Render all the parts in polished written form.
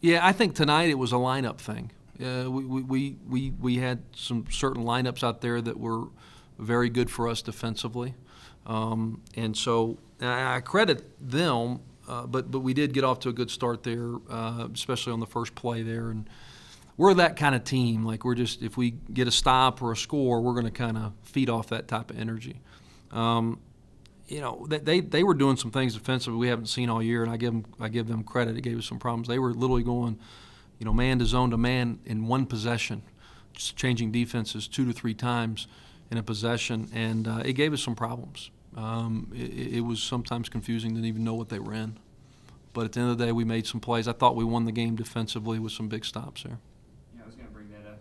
Yeah, I think tonight it was a lineup thing. We had some certain lineups out there that were very good for us defensively, and so I credit them. But we did get off to a good start there, especially on the first play there. And we're that kind of team. Like we're just if we get a stop or a score, we're going to kind of feed off that type of energy. They were doing some things defensively we haven't seen all year, and I give them credit. It gave us some problems. They were literally going, man to zone to man in one possession, just changing defenses 2 to 3 times in a possession, and it gave us some problems. It was sometimes confusing, didn't even know what they were in. But at the end of the day, we made some plays. I thought we won the game defensively with some big stops there. Yeah, I was going to bring that up.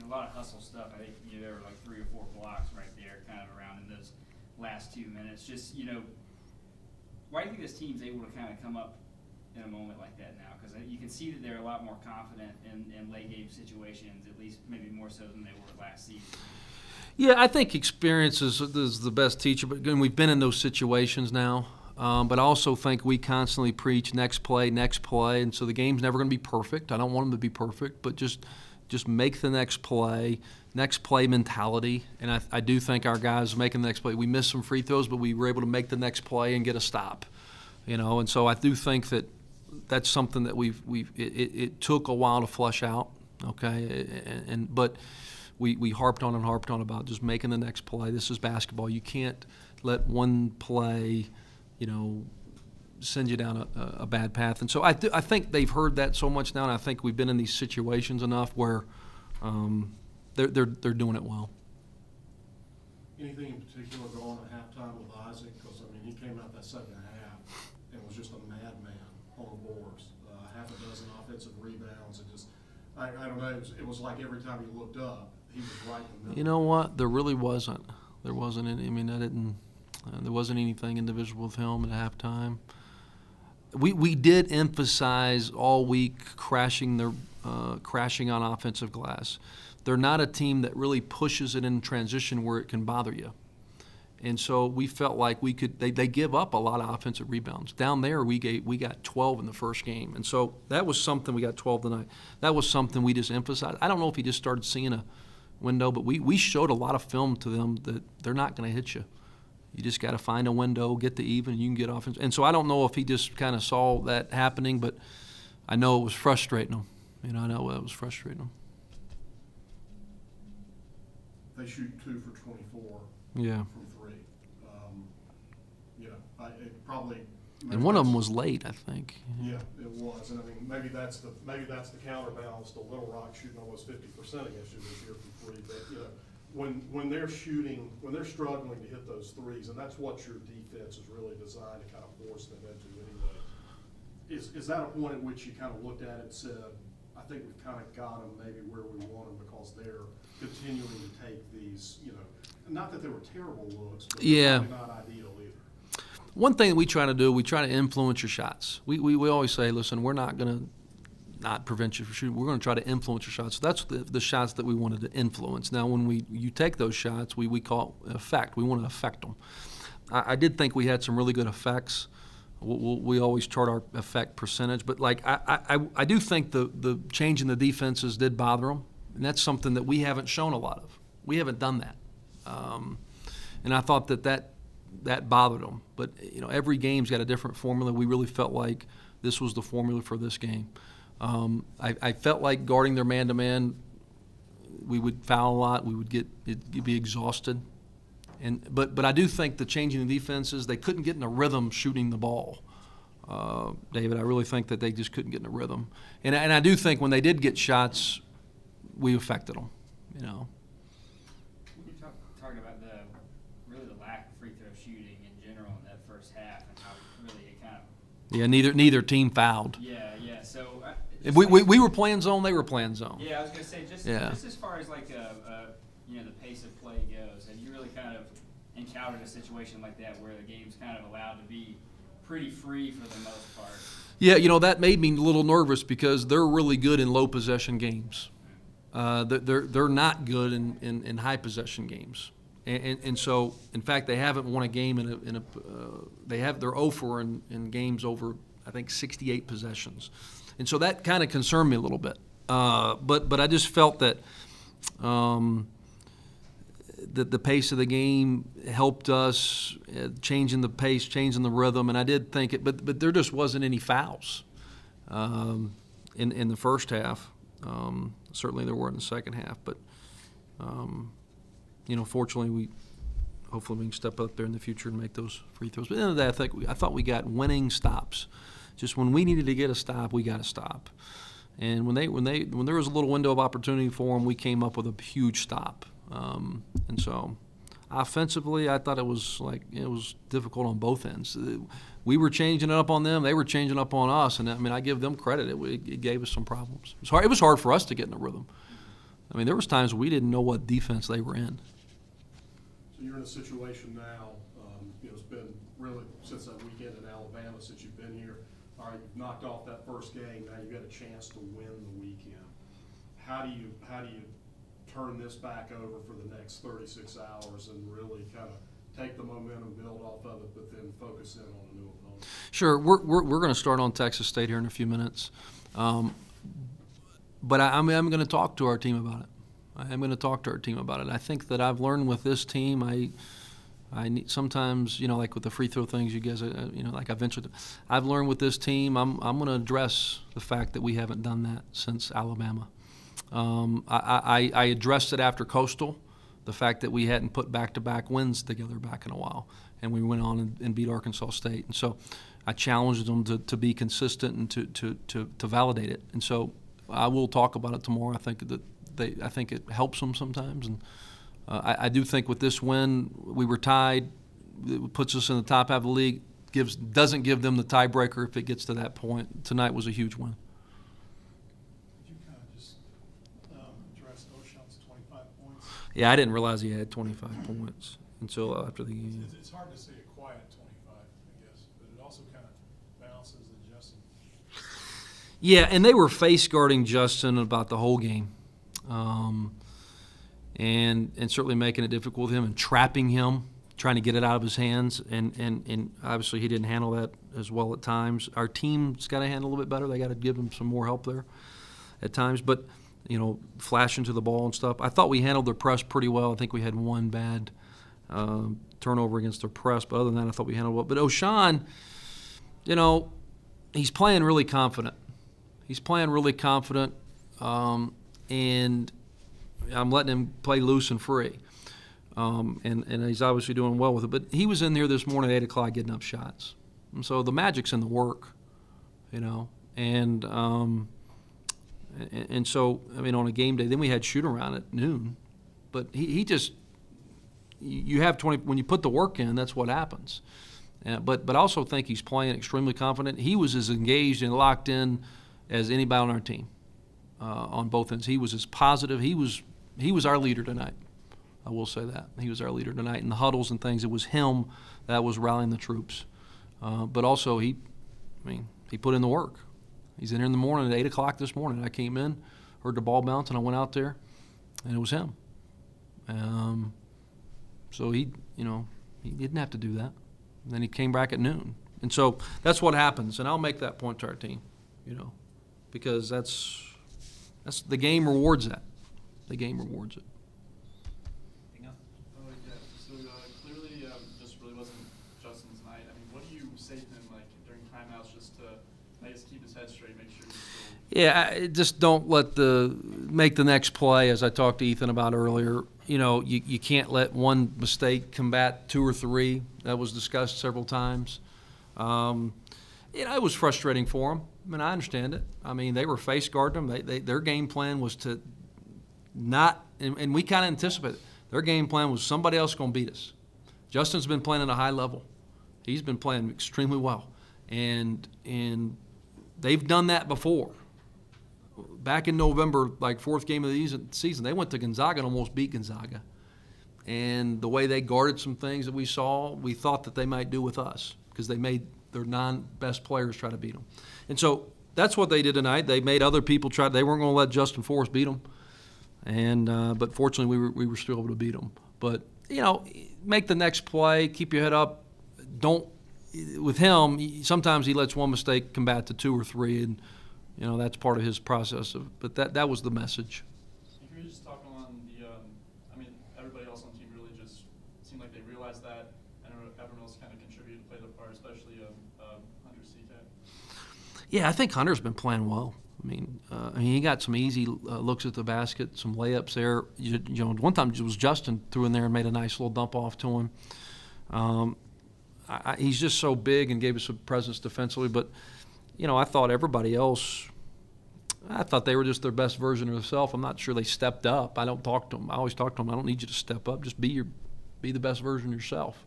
A lot of hustle stuff. I think there were like 3 or 4 blocks right there kind of around in those last 2 minutes. Just, why do you think this team's able to kind of come up in a moment like that now? Because you can see that they're a lot more confident in late game situations, at least maybe more so than they were last season. Yeah, I think experience is the best teacher, but again, we've been in those situations now. But I also think we constantly preach next play, and so the game's never going to be perfect. I don't want them to be perfect, but just make the next play mentality. And I do think our guys making the next play. We missed some free throws, but we were able to make the next play and get a stop. And so I do think that's something that it took a while to flush out. Okay, but. We harped on about just making the next play. This is basketball. You can't let one play, send you down a bad path. And so I think they've heard that so much now, and I think we've been in these situations enough where they're doing it well. Anything in particular going at halftime with Isaac? Because he came out that second half and was just a madman on the boards. Half a dozen offensive rebounds, and just I don't know. It was like every time he looked up, he was right in the middle. You know what? There really wasn't. There wasn't any. There wasn't anything individual with him at halftime. We did emphasize all week crashing on offensive glass. They're not a team that really pushes it in transition where it can bother you. And so we felt like we could. They give up a lot of offensive rebounds. Down there, we got 12 in the first game, and so that was something. We got 12 tonight. That was something we just emphasized. I don't know if he just started seeing a window, but we showed a lot of film to them that they're not going to hit you. You just got to find a window, get the even, and you can get offense. And so I don't know if he just kind of saw that happening, but I know it was frustrating him. I know it was frustrating him. They shoot 2 for 24. Yeah. From 3. It probably. And one of them was late, I think. Yeah, it was, and maybe that's the counterbalance to Little Rock shooting almost 50% against you this year from 3. But when they're shooting, when they're struggling to hit those threes, and that's what your defense is really designed to kind of force them into anyway. Is that a point at which you kind of looked at it and said, I think we've kind of got them maybe where we want them because they're continuing to take these, not that they were terrible looks, but yeah. Probably not ideal either. One thing that we try to do, we try to influence your shots. We always say, listen, we're not going to not prevent you from shooting. We're going to try to influence your shots. So that's the shots that we wanted to influence. Now, when you take those shots, we call it effect. We want to affect them. I did think we had some really good effects. We always chart our effect percentage, but I do think the change in the defenses did bother them, and that's something that we haven't shown a lot of. We haven't done that, and I thought that bothered them. But every game's got a different formula. We really felt like this was the formula for this game. I felt like guarding their man-to-man, we would foul a lot. We would be exhausted. But I do think the changing the defenses, they couldn't get in a rhythm shooting the ball. David, I really think that they just couldn't get in a rhythm. And I do think when they did get shots, we affected them. We talking about the lack of free throw shooting in general in that first half and how really it kind of. Yeah, neither team fouled. Yeah. So we were playing zone, they were playing zone. Yeah, I was gonna say just as far as the pace of play goes, have you really kind of encountered a situation like that where the game's kind of allowed to be pretty free for the most part? Yeah, that made me a little nervous because they're really good in low possession games. They're not good in high possession games, and so in fact they haven't won a game they're 0 for in games over I think 68 possessions, And so that kind of concerned me a little bit. But I just felt that the pace of the game helped us, changing the pace, changing the rhythm, and I did think it. But there just wasn't any fouls in the first half. Certainly there were in the second half. But fortunately hopefully we can step up there in the future and make those free throws. But at the end of the day, I thought we got winning stops. Just when we needed to get a stop, we got a stop. And when there was a little window of opportunity for them, we came up with a huge stop. And so, offensively, I thought it was difficult on both ends. We were changing it up on them; they were changing up on us. And I give them credit. It gave us some problems. It was hard for us to get in a rhythm. There was times we didn't know what defense they were in. So you're in a situation now. It's been really since that weekend in Alabama since you've been here. All right, you've knocked off that first game. Now you've got a chance to win the weekend. How do you turn this back over for the next 36 hours and really kind of take the momentum, build off of it, but then focus in on a new opponent? Sure, we're going to start on Texas State here in a few minutes, but I'm going to talk to our team about it. I think that I've learned with this team. I need sometimes, like with the free throw things, you guys, like I've learned with this team, I'm going to address the fact that we haven't done that since Alabama. I addressed it after Coastal, the fact that we hadn't put back-to-back wins together back in a while, and we went on and beat Arkansas State. And so I challenged them to be consistent and to validate it. And so I will talk about it tomorrow. I think it helps them sometimes, and I do think with this win, we were tied. It puts us in the top half of the league. Doesn't give them the tiebreaker if it gets to that point. Tonight was a huge win. Could you kind of just address O'Shawn's 25 points? Yeah, I didn't realize he had 25 points until after the game. It's hard to say a quiet 25, I guess, but it also kind of balances the Justin. Yeah, and they were face guarding Justin about the whole game. And certainly making it difficult with him and trapping him, trying to get it out of his hands. And obviously he didn't handle that as well at times. Our team's got to handle a little bit better. They got to give him some more help there at times. But, flashing to the ball and stuff. I thought we handled their press pretty well. I think we had one bad turnover against their press. But other than that, I thought we handled well. But O'Shawn, he's playing really confident. And I'm letting him play loose and free. And he's obviously doing well with it. But he was in there this morning at 8 o'clock getting up shots. And so the magic's in the work, And so, on a game day, then we had shoot-around at noon. But he just – you have 20 – when you put the work in, that's what happens. But I also think he's playing extremely confident. He was as engaged and locked in as anybody on our team. On both ends, he was as positive. He was our leader tonight. I will say that he was our leader tonight in the huddles and things. It was him that was rallying the troops. But also he put in the work. He's in there in the morning at 8 o'clock this morning. I came in, heard the ball bounce, and I went out there, and it was him. So he didn't have to do that. And then he came back at noon, and so that's what happens. And I'll make that point to our team, because that's the game rewards that. The game rewards it. Anything else? Oh, yeah. So clearly, just really wasn't Justin's night. What do you say to him during timeouts just to, keep his head straight, make sure he's still? Yeah, just don't make the next play. As I talked to Ethan about earlier, you can't let one mistake combat two or three. That was discussed several times. It was frustrating for him. I understand it. They were face guarding them. Their game plan was to not, and we kind of anticipated. Their game plan was somebody else going to beat us. Justin's been playing at a high level. He's been playing extremely well, and they've done that before. Back in November, fourth game of the season, they went to Gonzaga and almost beat Gonzaga. And the way they guarded some things that we saw, we thought that they might do with us because they made their non-best players try to beat them. And so that's what they did tonight. They made other people try. They weren't going to let Justin Forrest beat them. And but fortunately, we were still able to beat them. But make the next play. Keep your head up. Don't. With him, sometimes he lets one mistake combat to two or three, and You know, that's part of his process. But that was the message. And can we just talk on the, I mean, everybody else on the team really just seemed like they realized that, and everyone else kind of contributed to play their part, especially Hunter CK. Yeah, I think Hunter's been playing well. I mean, he got some easy looks at the basket, some layups there. You know, one time it was Justin threw in there and made a nice little dump off to him. He's just so big and gave us a presence defensively. But, you know, I thought everybody else, I thought they were just their best version of themselves. I'm not sure they stepped up. I don't talk to them. I always talk to them. I don't need you to step up. Just be the best version of yourself.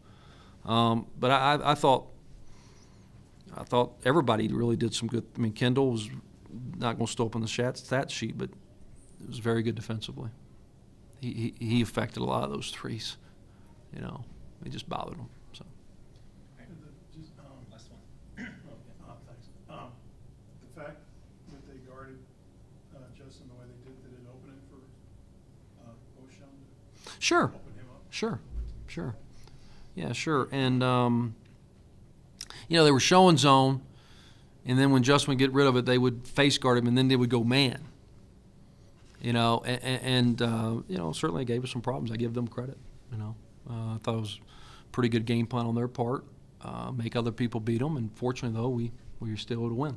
But I thought everybody really did some good. I mean, Kendall was not going to stay up on the stat sheet, but it was very good defensively. He affected a lot of those threes. You know, they just bothered him. So. Last one. Thanks. The fact that they guarded Justin the way they did it open it for O'Shawn? Sure. Open him up? Sure. Yeah, sure. And you know, they were showing zone. And then when Justin would get rid of it, they would face guard him, and then they would go man. You know, and you know, certainly it gave us some problems. I give them credit. You know, I thought it was a pretty good game plan on their part. Make other people beat them, and fortunately, though, we were still able to win.